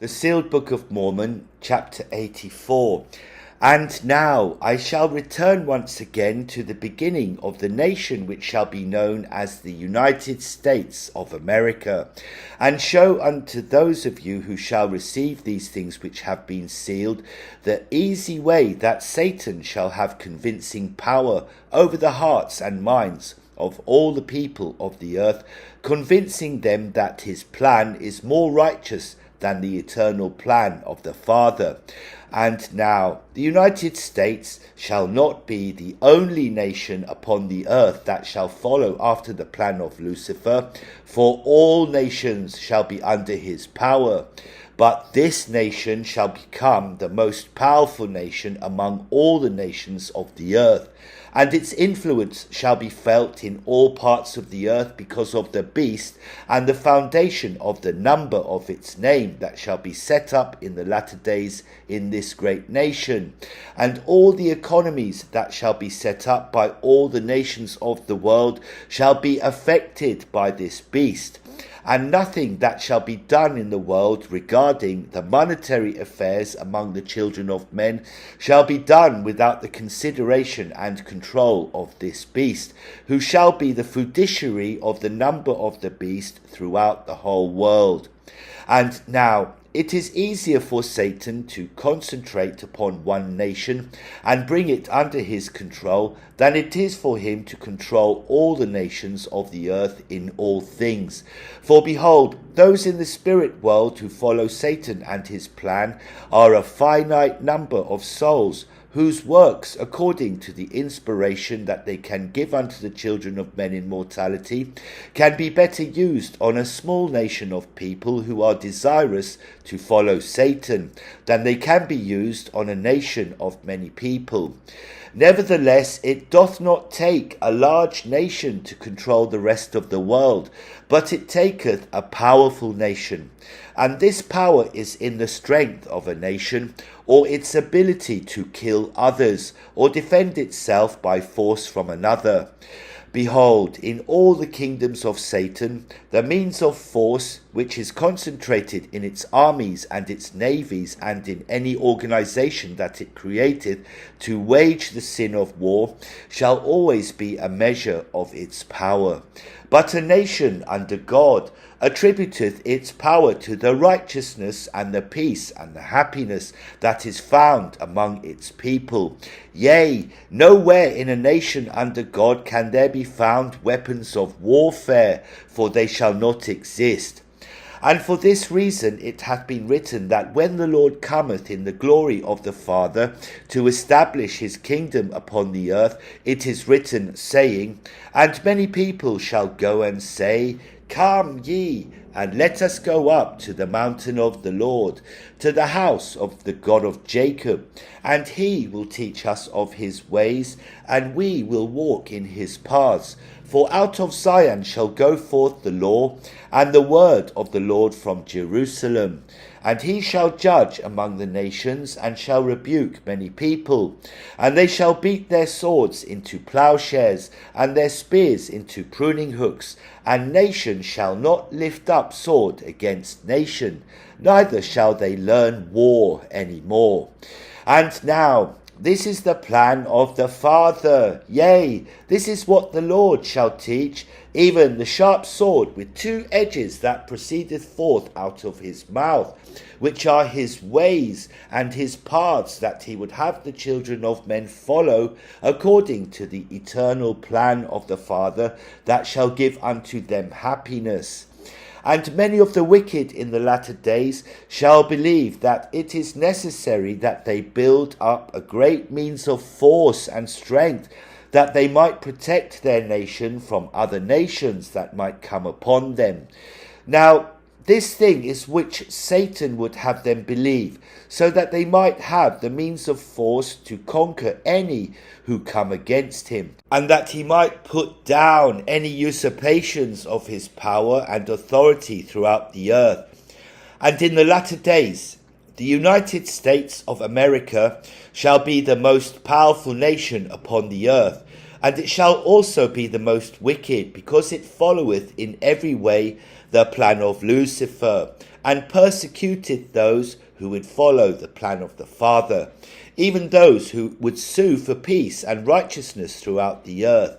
The Sealed Book of Mormon, chapter 84. And now I shall return once again to the beginning of the nation which shall be known as the United States of America, and show unto those of you who shall receive these things which have been sealed, the easy way that Satan shall have convincing power over the hearts and minds of all the people of the earth, convincing them that his plan is more righteous than the eternal plan of the Father. And now the United States shall not be the only nation upon the earth that shall follow after the plan of Lucifer, for all nations shall be under his power. But this nation shall become the most powerful nation among all the nations of the earth, and its influence shall be felt in all parts of the earth because of the beast and the foundation of the number of its name that shall be set up in the latter days in this great nation. And all the economies that shall be set up by all the nations of the world shall be affected by this beast. And nothing that shall be done in the world regarding the monetary affairs among the children of men shall be done without the consideration and control of this beast, who shall be the fiduciary of the number of the beast throughout the whole world. And now it is easier for Satan to concentrate upon one nation and bring it under his control than it is for him to control all the nations of the earth in all things. For behold, those in the spirit world who follow Satan and his plan are a finite number of souls, whose works, according to the inspiration that they can give unto the children of men in mortality, can be better used on a small nation of people who are desirous to follow Satan, than they can be used on a nation of many people. Nevertheless, it doth not take a large nation to control the rest of the world, but it taketh a powerful nation. And this power is in the strength of a nation, or its ability to kill others, or defend itself by force from another. Behold, in all the kingdoms of Satan, the means of force, which is concentrated in its armies and its navies and in any organization that it createth to wage the sin of war, shall always be a measure of its power. But a nation under God attributeth its power to the righteousness and the peace and the happiness that is found among its people. Yea, nowhere in a nation under God can there be found weapons of warfare, for they shall not exist. And for this reason it hath been written that when the Lord cometh in the glory of the Father to establish his kingdom upon the earth, it is written, saying, And many people shall go and say, Come ye, and let us go up to the mountain of the Lord, to the house of the God of Jacob, and he will teach us of his ways, and we will walk in his paths. For out of Zion shall go forth the law, and the word of the Lord from Jerusalem. And he shall judge among the nations, and shall rebuke many people. And they shall beat their swords into plowshares, and their spears into pruning hooks. And nation shall not lift up sword against nation, neither shall they learn war any more. And now this is the plan of the Father. Yea, this is what the Lord shall teach, even the sharp sword with two edges that proceedeth forth out of his mouth, which are his ways and his paths that he would have the children of men follow, according to the eternal plan of the Father, that shall give unto them happiness. And many of the wicked in the latter days shall believe that it is necessary that they build up a great means of force and strength, that they might protect their nation from other nations that might come upon them. Now, this thing is which Satan would have them believe, so that they might have the means of force to conquer any who come against him, and that he might put down any usurpations of his power and authority throughout the earth. And in the latter days, the United States of America shall be the most powerful nation upon the earth, And it shall also be the most wicked, because it followeth in every way the plan of Lucifer, and persecuteth those who would follow the plan of the Father, even those who would sue for peace and righteousness throughout the earth.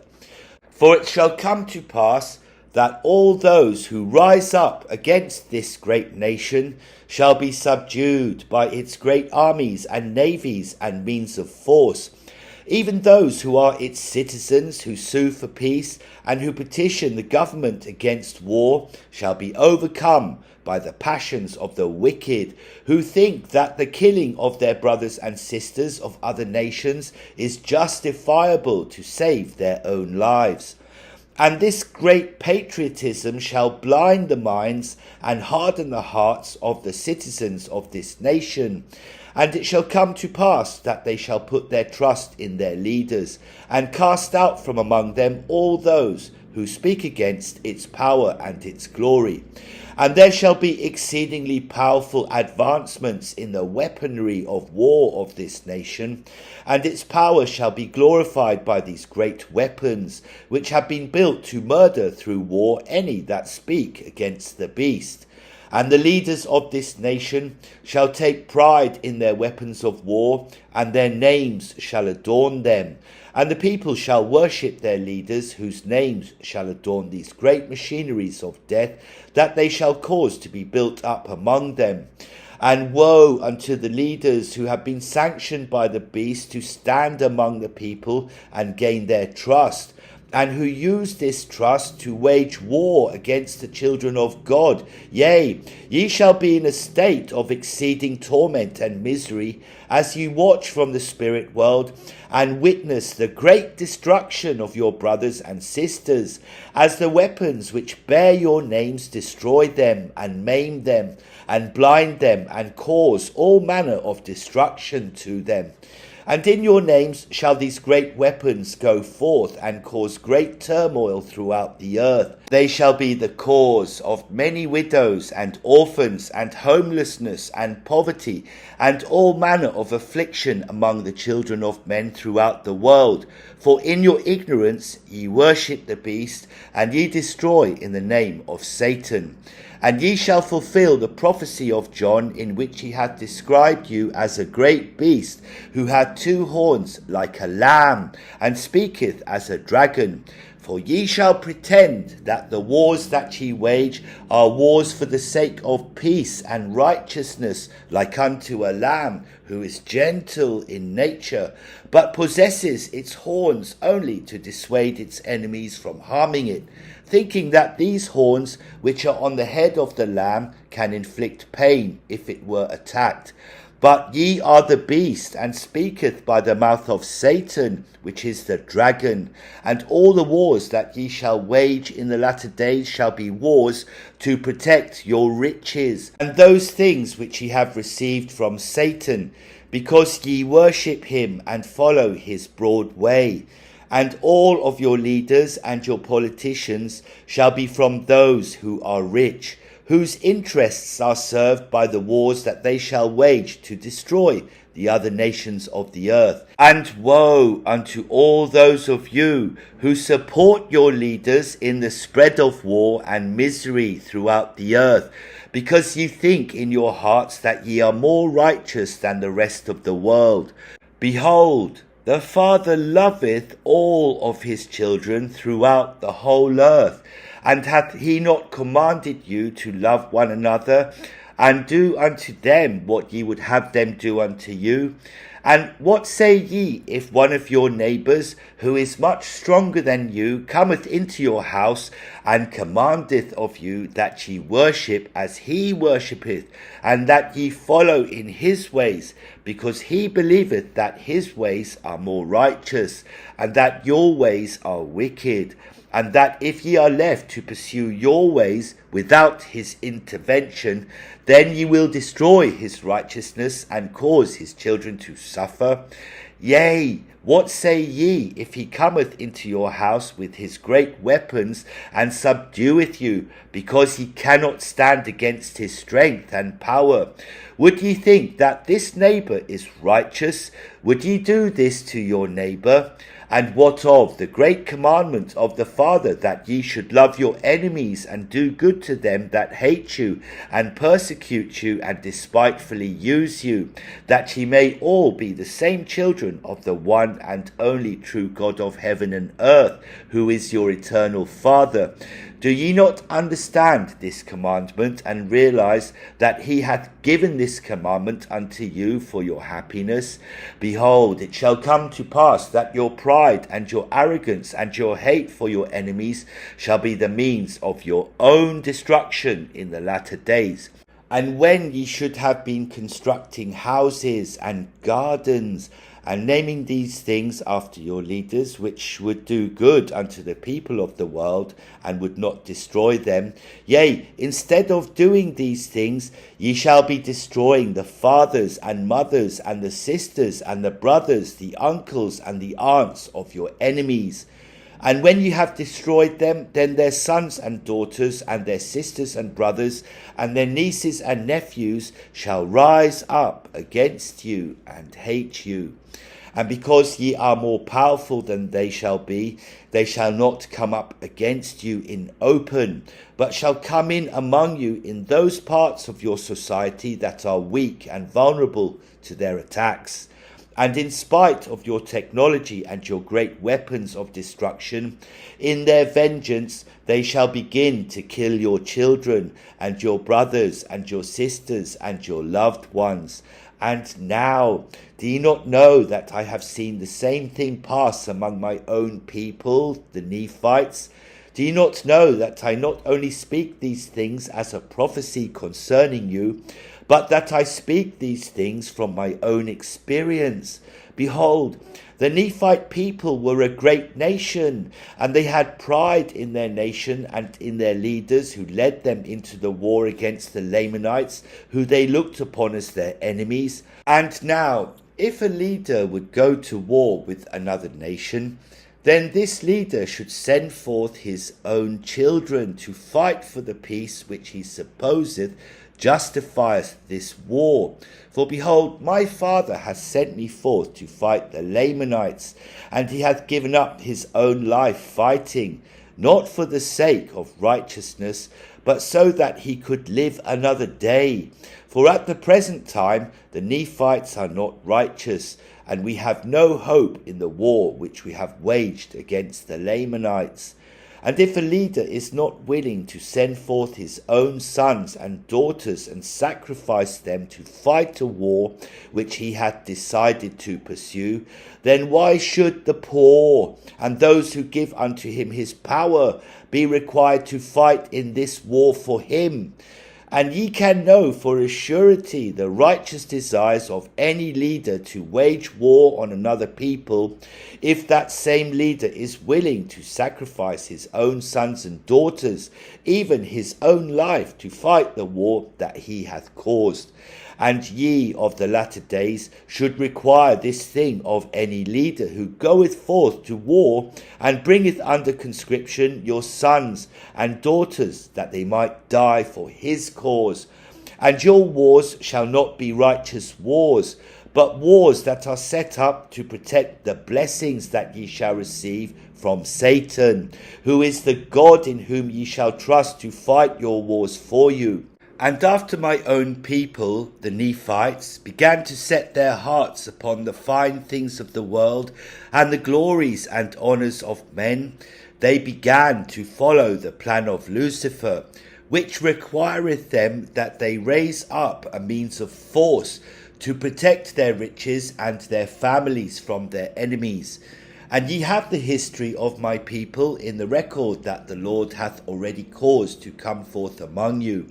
For it shall come to pass that all those who rise up against this great nation shall be subdued by its great armies and navies and means of force, even those who are its citizens, who sue for peace and who petition the government against war, shall be overcome by the passions of the wicked, who think that the killing of their brothers and sisters of other nations is justifiable to save their own lives. And this great patriotism shall blind the minds and harden the hearts of the citizens of this nation. And it shall come to pass that they shall put their trust in their leaders, and cast out from among them all those who speak against its power and its glory. And there shall be exceedingly powerful advancements in the weaponry of war of this nation, and its power shall be glorified by these great weapons, which have been built to murder through war any that speak against the beast. And the leaders of this nation shall take pride in their weapons of war, and their names shall adorn them. And the people shall worship their leaders, whose names shall adorn these great machineries of death, that they shall cause to be built up among them. And woe unto the leaders who have been sanctioned by the beast to stand among the people and gain their trust, and who use this trust to wage war against the children of God. Yea, ye shall be in a state of exceeding torment and misery, as ye watch from the spirit world, and witness the great destruction of your brothers and sisters, as the weapons which bear your names destroy them, and maim them, and blind them, and cause all manner of destruction to them. And in your names shall these great weapons go forth, and cause great turmoil throughout the earth. They shall be the cause of many widows and orphans, and homelessness and poverty, and all manner of affliction among the children of men throughout the world. For in your ignorance ye worship the beast, and ye destroy in the name of Satan. And ye shall fulfill the prophecy of John, in which he hath described you as a great beast, who had 2 horns like a lamb, and speaketh as a dragon. For ye shall pretend that the wars that ye wage are wars for the sake of peace and righteousness, like unto a lamb, who is gentle in nature, but possesses its horns only to dissuade its enemies from harming it, thinking that these horns, which are on the head of the lamb, can inflict pain if it were attacked. But ye are the beast, and speaketh by the mouth of Satan, which is the dragon. And all the wars that ye shall wage in the latter days shall be wars to protect your riches, and those things which ye have received from Satan, because ye worship him and follow his broad way. And all of your leaders and your politicians shall be from those who are rich, whose interests are served by the wars that they shall wage to destroy the other nations of the earth. And woe unto all those of you who support your leaders in the spread of war and misery throughout the earth, because ye think in your hearts that ye are more righteous than the rest of the world. Behold, the Father loveth all of his children throughout the whole earth. And hath he not commanded you to love one another, and do unto them what ye would have them do unto you? And what say ye, if one of your neighbours, who is much stronger than you, cometh into your house, and commandeth of you that ye worship as he worshippeth, and that ye follow in his ways, because he believeth that his ways are more righteous, and that your ways are wicked? And that if ye are left to pursue your ways without his intervention, then ye will destroy his righteousness and cause his children to suffer? Yea, what say ye, if he cometh into your house with his great weapons, and subdueth you, because he cannot stand against his strength and power? Would ye think that this neighbour is righteous? Would ye do this to your neighbour? And what of the great commandment of the Father, that ye should love your enemies and do good to them that hate you and persecute you and despitefully use you, that ye may all be the same children of the one and only true God of heaven and earth, who is your eternal Father? Do ye not understand this commandment, and realize that he hath given this commandment unto you for your happiness? Behold, it shall come to pass that your pride and your arrogance and your hate for your enemies shall be the means of your own destruction in the latter days. And when ye should have been constructing houses and gardens, and naming these things after your leaders, which would do good unto the people of the world, and would not destroy them, yea, instead of doing these things, ye shall be destroying the fathers and mothers and the sisters and the brothers, the uncles and the aunts of your enemies. And when you have destroyed them, then their sons and daughters, and their sisters and brothers, and their nieces and nephews shall rise up against you and hate you. And because ye are more powerful than they shall be, they shall not come up against you in open, but shall come in among you in those parts of your society that are weak and vulnerable to their attacks. And in spite of your technology and your great weapons of destruction, in their vengeance they shall begin to kill your children and your brothers and your sisters and your loved ones. And now, do ye not know that I have seen the same thing pass among my own people, the Nephites? Do ye not know that I not only speak these things as a prophecy concerning you, but that I speak these things from my own experience? Behold, the Nephite people were a great nation, and they had pride in their nation and in their leaders who led them into the war against the Lamanites, who they looked upon as their enemies. And now, if a leader would go to war with another nation, then this leader should send forth his own children to fight for the peace which he supposeth justifieth this war. For behold, my father hath sent me forth to fight the Lamanites, and he hath given up his own life fighting, not for the sake of righteousness, but so that he could live another day. For at the present time the Nephites are not righteous, and we have no hope in the war which we have waged against the Lamanites. And if a leader is not willing to send forth his own sons and daughters and sacrifice them to fight a war which he hath decided to pursue, then why should the poor and those who give unto him his power be required to fight in this war for him? And ye can know for a surety the righteous desires of any leader to wage war on another people, if that same leader is willing to sacrifice his own sons and daughters, even his own life, to fight the war that he hath caused. And ye of the latter days should require this thing of any leader who goeth forth to war, and bringeth under conscription your sons and daughters, that they might die for his cause. And your wars shall not be righteous wars, but wars that are set up to protect the blessings that ye shall receive from Satan, who is the God in whom ye shall trust to fight your wars for you. And after my own people, the Nephites, began to set their hearts upon the fine things of the world, and the glories and honours of men, they began to follow the plan of Lucifer, which requireth them that they raise up a means of force to protect their riches and their families from their enemies. And ye have the history of my people in the record that the Lord hath already caused to come forth among you.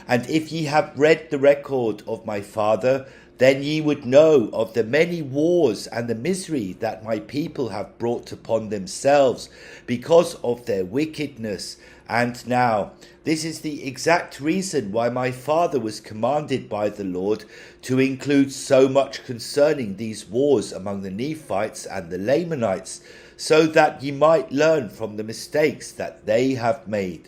And if ye have read the record of my father, then ye would know of the many wars and the misery that my people have brought upon themselves because of their wickedness. And now, this is the exact reason why my father was commanded by the Lord to include so much concerning these wars among the Nephites and the Lamanites, so that ye might learn from the mistakes that they have made.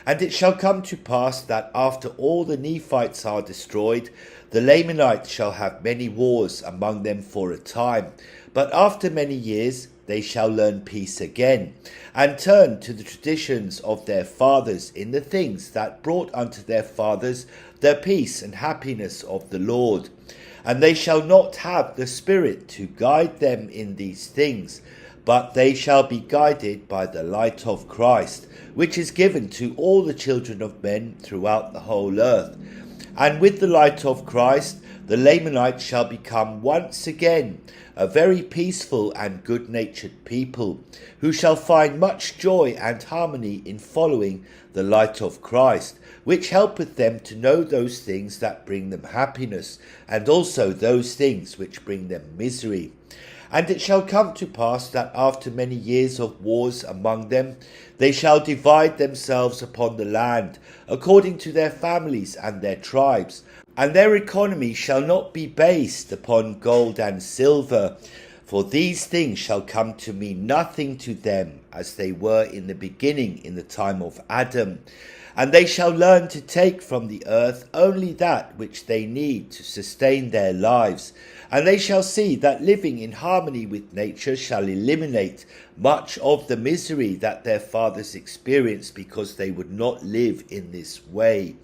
And it shall come to pass that after all the Nephites are destroyed, the Lamanites shall have many wars among them for a time, but after many years they shall learn peace again, and turn to the traditions of their fathers in the things that brought unto their fathers the peace and happiness of the Lord. And they shall not have the Spirit to guide them in these things, but they shall be guided by the light of Christ, which is given to all the children of men throughout the whole earth. And with the light of Christ, the Lamanites shall become once again a very peaceful and good-natured people, who shall find much joy and harmony in following the light of Christ, which helpeth them to know those things that bring them happiness, and also those things which bring them misery. And it shall come to pass that after many years of wars among them, they shall divide themselves upon the land, according to their families and their tribes, and their economy shall not be based upon gold and silver, for these things shall come to mean nothing to them, as they were in the beginning in the time of Adam. And they shall learn to take from the earth only that which they need to sustain their lives. And they shall see that living in harmony with nature shall eliminate much of the misery that their fathers experienced because they would not live in this way.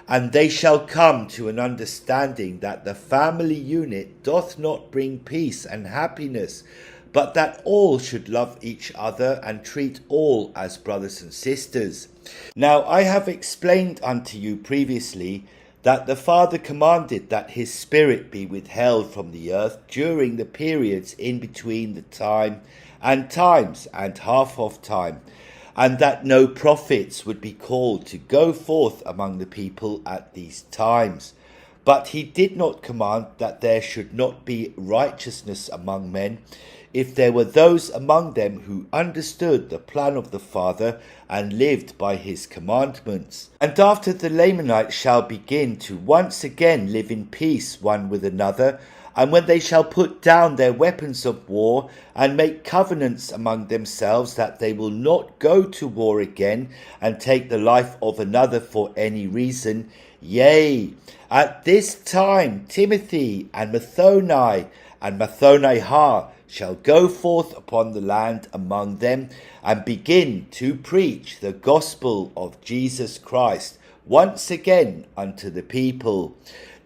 And they shall come to an understanding that the family unit doth not bring peace and happiness, but that all should love each other and treat all as brothers and sisters. Now I have explained unto you previously that the Father commanded that his Spirit be withheld from the earth during the periods in between the time and times and half of time, and that no prophets would be called to go forth among the people at these times. But he did not command that there should not be righteousness among men, if there were those among them who understood the plan of the Father and lived by his commandments. And after the Lamanites shall begin to once again live in peace one with another, and when they shall put down their weapons of war and make covenants among themselves that they will not go to war again and take the life of another for any reason, yea, at this time Timothy and Mathoni shall go forth upon the land among them and begin to preach the gospel of Jesus Christ once again unto the people.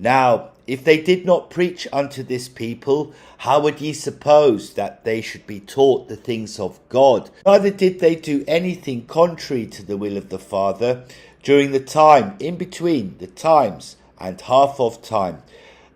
Now, if they did not preach unto this people, how would ye suppose that they should be taught the things of God? Neither did they do anything contrary to the will of the Father during the time in between the times and half of time.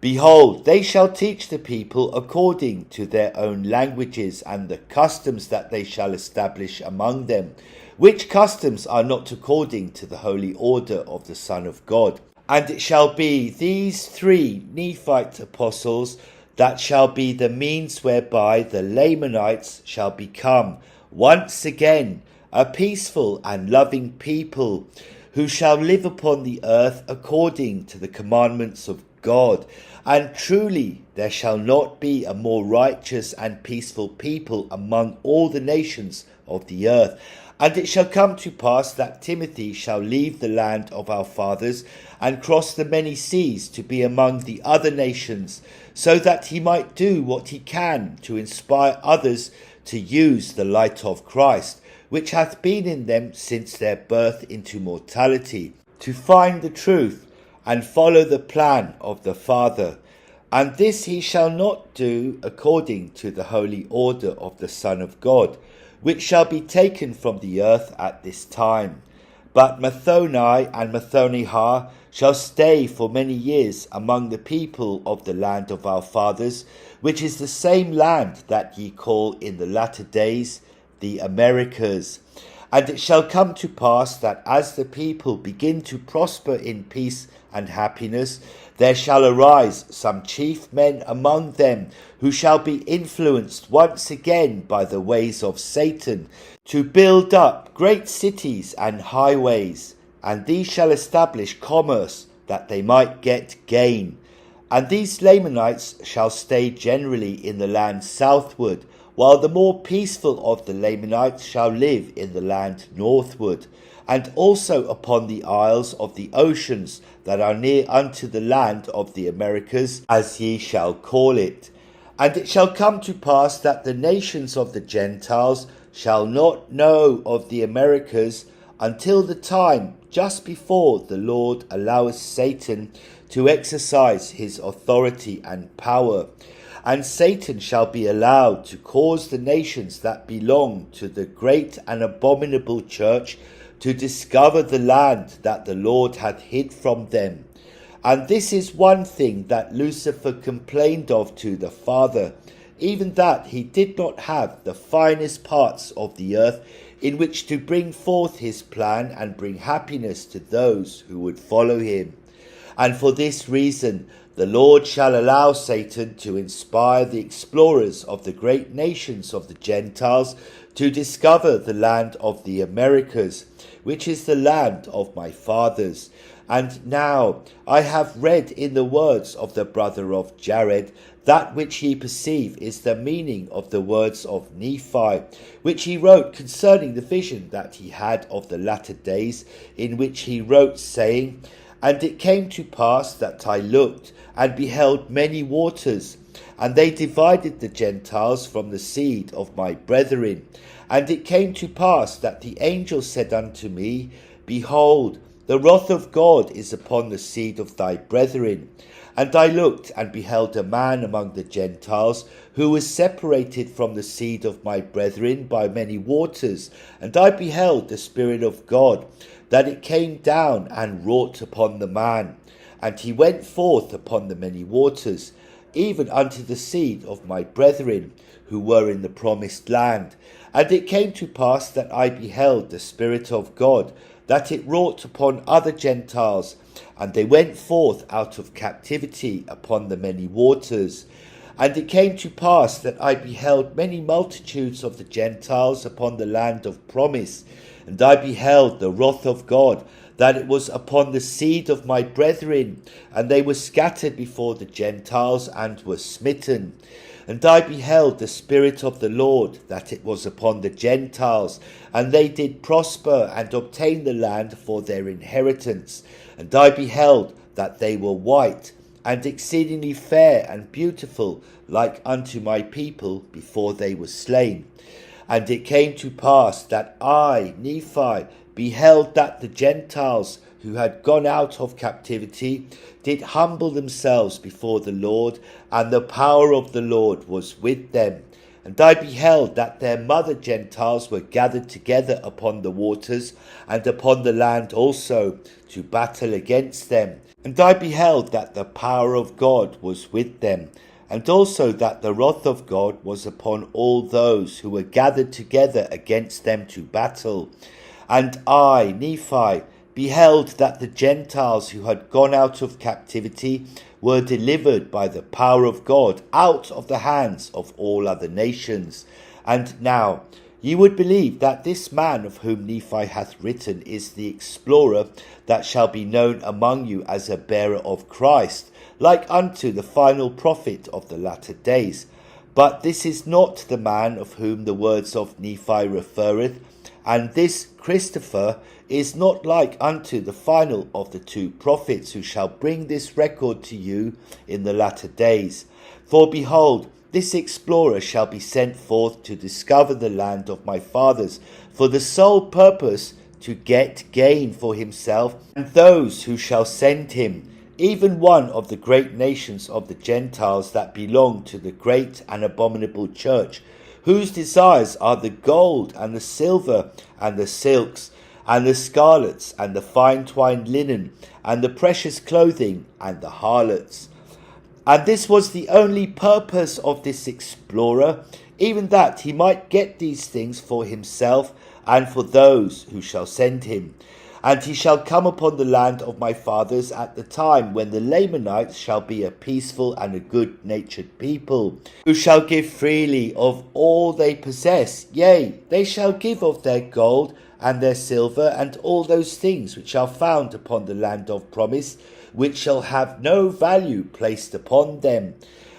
Behold, they shall teach the people according to their own languages and the customs that they shall establish among them, which customs are not according to the holy order of the Son of God. And it shall be these 3 Nephite apostles that shall be the means whereby the Lamanites shall become once again a peaceful and loving people, who shall live upon the earth according to the commandments of God. And truly there shall not be a more righteous and peaceful people among all the nations of the earth. And it shall come to pass that Timothy shall leave the land of our fathers and cross the many seas to be among the other nations, so that he might do what he can to inspire others to use the light of Christ, which hath been in them since their birth into mortality, to find the truth and follow the plan of the Father. And this he shall not do according to the holy order of the Son of God, which shall be taken from the earth at this time. But Mathoni and Mathoni shall stay for many years among the people of the land of our fathers, which is the same land that ye call in the latter days the Americas. And it shall come to pass that as the people begin to prosper in peace and happiness, there shall arise some chief men among them, who shall be influenced once again by the ways of Satan, to build up great cities and highways, and these shall establish commerce, that they might get gain. And these Lamanites shall stay generally in the land southward, while the more peaceful of the Lamanites shall live in the land northward. and also upon the isles of the oceans that are near unto the land of the Americas, as ye shall call it. And it shall come to pass that the nations of the Gentiles shall not know of the Americas until the time just before the Lord alloweth Satan to exercise his authority and power. And Satan shall be allowed to cause the nations that belong to the great and abominable church to discover the land that the Lord hath hid from them. And this is one thing that Lucifer complained of to the Father, even that he did not have the finest parts of the earth in which to bring forth his plan and bring happiness to those who would follow him. And for this reason the Lord shall allow Satan to inspire the explorers of the great nations of the Gentiles to discover the land of the Americas, which is the land of my fathers. And now I have read in the words of the brother of Jared that which ye perceive is the meaning of the words of Nephi, which he wrote concerning the vision that he had of the latter days, in which he wrote, saying, And it came to pass that I looked, and beheld many waters, and they divided the Gentiles from the seed of my brethren. And it came to pass that the angel said unto me, Behold, the wrath of God is upon the seed of thy brethren. And I looked, and beheld a man among the Gentiles, who was separated from the seed of my brethren by many waters. And I beheld the Spirit of God, that it came down and wrought upon the man. And he went forth upon the many waters, even unto the seed of my brethren, who were in the promised land. And it came to pass that I beheld the Spirit of God, that it wrought upon other Gentiles, and they went forth out of captivity upon the many waters. And it came to pass that I beheld many multitudes of the Gentiles upon the land of promise, and I beheld the wrath of God, that it was upon the seed of my brethren, and they were scattered before the Gentiles, and were smitten. And I beheld the Spirit of the Lord, that it was upon the Gentiles, and they did prosper, and obtain the land for their inheritance. And I beheld that they were white, and exceedingly fair and beautiful, like unto my people before they were slain. And it came to pass that I, Nephi, beheld that the Gentiles who had gone out of captivity did humble themselves before the Lord, and the power of the Lord was with them. And I beheld that their mother Gentiles were gathered together upon the waters, and upon the land also, to battle against them. And I beheld that the power of God was with them, and also that the wrath of God was upon all those who were gathered together against them to battle. And I, Nephi, beheld that the Gentiles who had gone out of captivity were delivered by the power of God out of the hands of all other nations. And now ye would believe that this man of whom Nephi hath written is the explorer that shall be known among you as a bearer of Christ, like unto the final prophet of the latter days. But this is not the man of whom the words of Nephi referreth, and this Christopher is not like unto the final of the two prophets, who shall bring this record to you in the latter days. For behold, this explorer shall be sent forth to discover the land of my fathers, for the sole purpose to get gain for himself and those who shall send him, even one of the great nations of the Gentiles that belong to the great and abominable church, whose desires are the gold and the silver and the silks and the scarlets and the fine twined linen and the precious clothing and the harlots. And this was the only purpose of this explorer, even that he might get these things for himself and for those who shall send him. And he shall come upon the land of my fathers at the time when the Lamanites shall be a peaceful and a good-natured people, who shall give freely of all they possess. Yea, they shall give of their gold and their silver and all those things which are found upon the land of promise, which shall have no value placed upon them.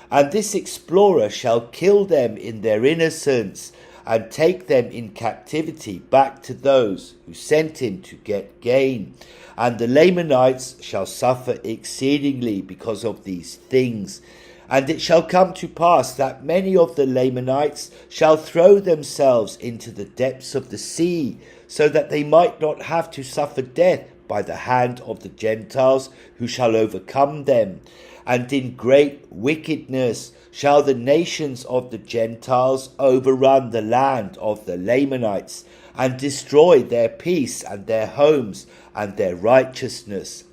And this explorer shall kill them in their innocence, and take them in captivity back to those who sent him to get gain. And the Lamanites shall suffer exceedingly because of these things. And it shall come to pass that many of the Lamanites shall throw themselves into the depths of the sea, so that they might not have to suffer death by the hand of the Gentiles who shall overcome them. And in great wickedness shall the nations of the Gentiles overrun the land of the Lamanites, and destroy their peace and their homes and their righteousness.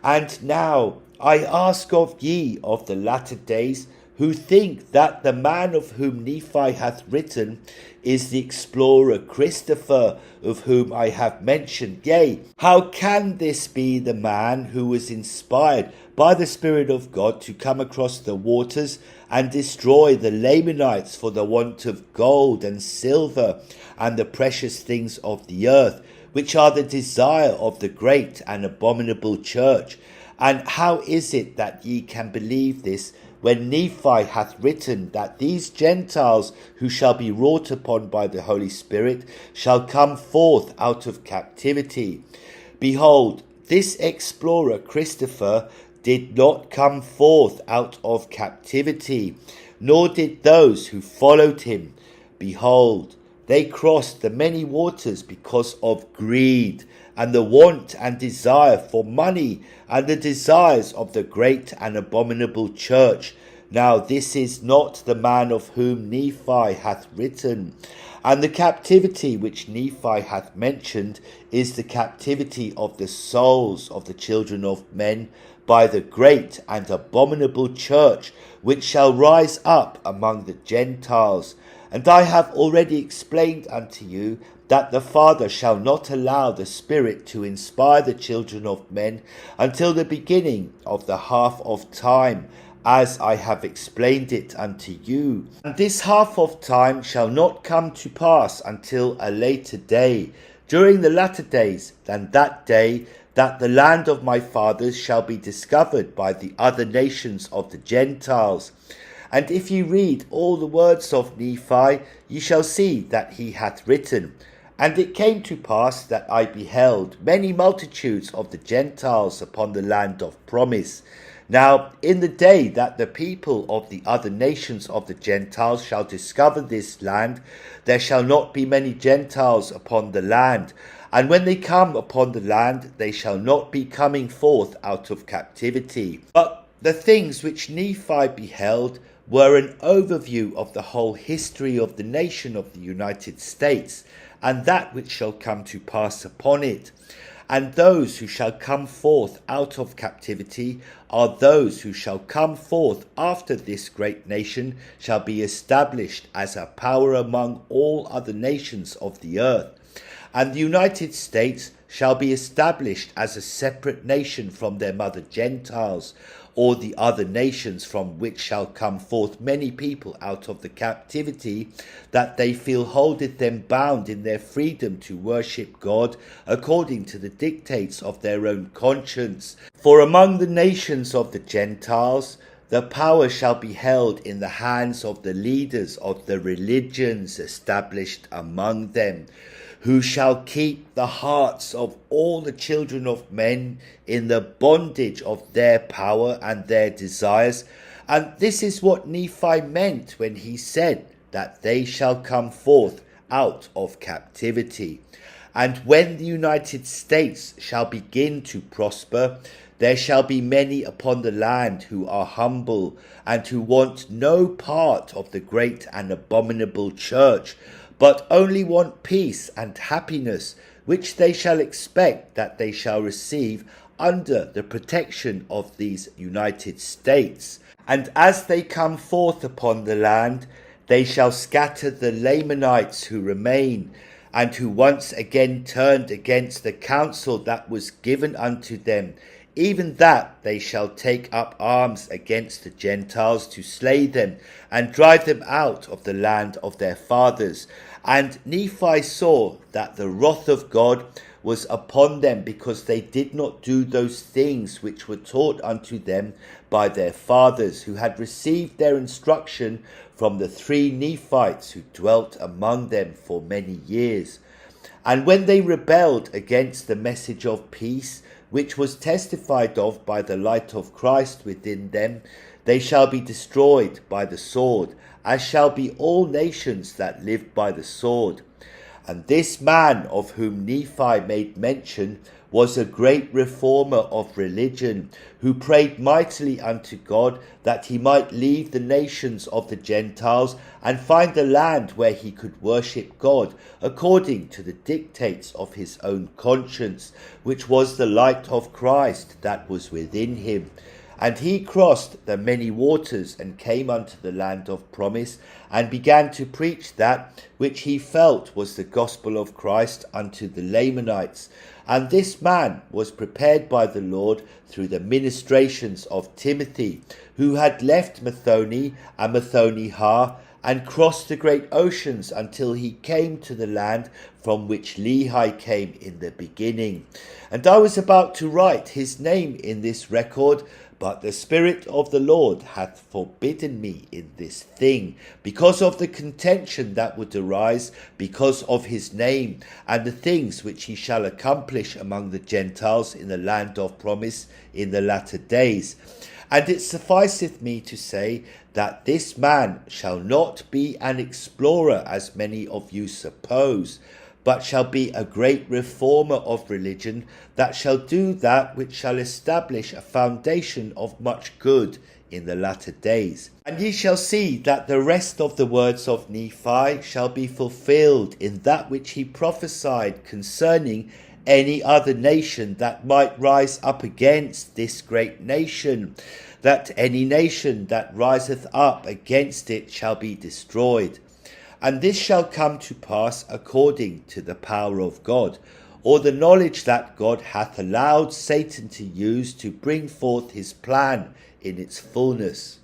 And now I ask of ye of the latter days, who think that the man of whom Nephi hath written is the explorer Christopher, of whom I have mentioned. Yea, how can this be the man who was inspired by the Spirit of God to come across the waters and destroy the Lamanites for the want of gold and silver and the precious things of the earth, which are the desire of the great and abominable church? And how is it that ye can believe this, when Nephi hath written that these Gentiles who shall be wrought upon by the Holy Spirit shall come forth out of captivity? Behold, this explorer Christopher did not come forth out of captivity, nor did those who followed him. Behold, they crossed the many waters because of greed, and the want and desire for money, and the desires of the great and abominable church. Now this is not the man of whom Nephi hath written. And the captivity which Nephi hath mentioned is the captivity of the souls of the children of men by the great and abominable church, which shall rise up among the Gentiles. And I have already explained unto you that the Father shall not allow the Spirit to inspire the children of men until the beginning of the half of time, as I have explained it unto you. And this half of time shall not come to pass until a later day, during the latter days, than that day that the land of my fathers shall be discovered by the other nations of the Gentiles. And if ye read all the words of Nephi, ye shall see that he hath written, And it came to pass that I beheld many multitudes of the Gentiles upon the land of promise. Now in the day that the people of the other nations of the Gentiles shall discover this land, there shall not be many Gentiles upon the land. And when they come upon the land, they shall not be coming forth out of captivity. But the things which Nephi beheld were an overview of the whole history of the nation of the United States, and that which shall come to pass upon it. And those who shall come forth out of captivity are those who shall come forth after this great nation shall be established as a power among all other nations of the earth. And the United States shall be established as a separate nation from their mother Gentiles, or the other nations, from which shall come forth many people out of the captivity, that they feel holdeth them bound in their freedom to worship God according to the dictates of their own conscience. For among the nations of the Gentiles the power shall be held in the hands of the leaders of the religions established among them, who shall keep the hearts of all the children of men in the bondage of their power and their desires. And this is what Nephi meant when he said that they shall come forth out of captivity. And when the United States shall begin to prosper, there shall be many upon the land who are humble, and who want no part of the great and abominable church, but only want peace and happiness, which they shall expect that they shall receive under the protection of these United States. And as they come forth upon the land, they shall scatter the Lamanites who remain, and who once again turned against the counsel that was given unto them. Even that they shall take up arms against the Gentiles to slay them, and drive them out of the land of their fathers. And Nephi saw that the wrath of God was upon them, because they did not do those things which were taught unto them by their fathers, who had received their instruction from the 3 Nephites who dwelt among them for many years. And when they rebelled against the message of peace, which was testified of by the light of Christ within them, they shall be destroyed by the sword, as shall be all nations that live by the sword. And this man of whom Nephi made mention was a great reformer of religion, who prayed mightily unto God that he might leave the nations of the Gentiles and find a land where he could worship God according to the dictates of his own conscience, which was the light of Christ that was within him. And he crossed the many waters and came unto the land of promise, and began to preach that which he felt was the gospel of Christ unto the Lamanites. And this man was prepared by the Lord through the ministrations of Timothy, who had left Mathoni and Mathoni-ha, and crossed the great oceans until he came to the land from which Lehi came in the beginning. And I was about to write his name in this record, but the Spirit of the Lord hath forbidden me in this thing, because of the contention that would arise because of his name, and the things which he shall accomplish among the Gentiles in the land of promise in the latter days. And it sufficeth me to say that this man shall not be an explorer, as many of you suppose, but shall be a great reformer of religion, that shall do that which shall establish a foundation of much good in the latter days. And ye shall see that the rest of the words of Nephi shall be fulfilled in that which he prophesied concerning any other nation that might rise up against this great nation, that any nation that riseth up against it shall be destroyed. And this shall come to pass according to the power of God, or the knowledge that God hath allowed Satan to use to bring forth his plan in its fullness.